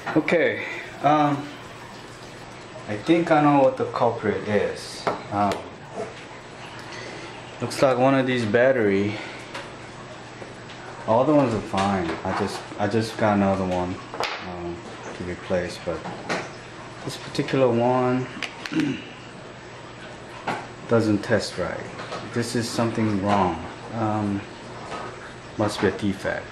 Okay, I think I know what the culprit is. Looks like one of these battery. All the ones are fine. I just got another one to replace, but this particular one doesn't test right. This is something wrong. Must be a defect.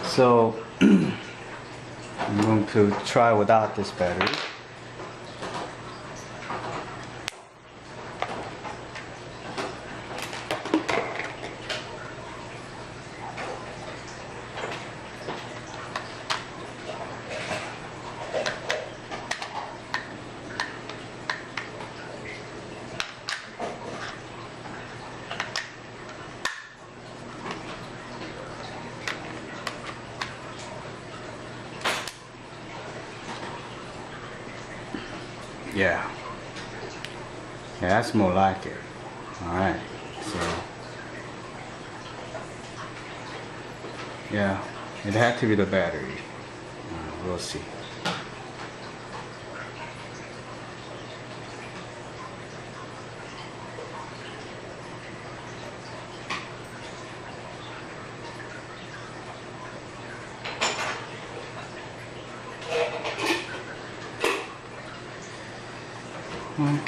So I'm going to try without this battery. Yeah, that's more like it. Alright, so yeah, it had to be the battery. We'll see.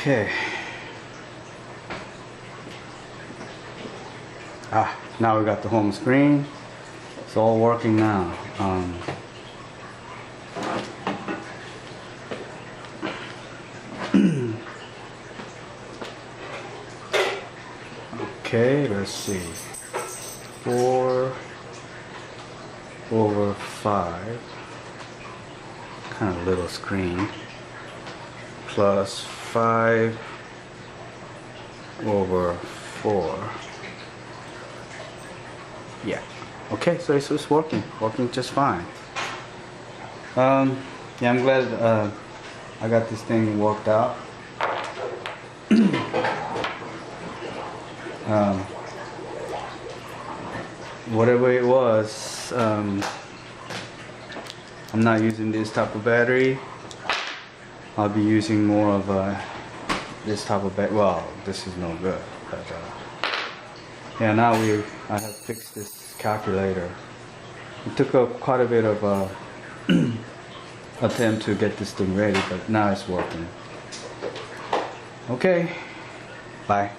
Okay. Now we got the home screen. It's all working now. Okay, let's see. 4/5. Kind of little screen. Plus 5/4. Yeah. Okay, so it's working just fine. Yeah, I'm glad I got this thing worked out. Whatever it was, I'm not using this type of battery. I'll be using more of this type of battery. Well, this is no good, but yeah, now I have fixed this calculator. It took quite a bit of attempt to get this thing ready, but now it's working. Okay, bye.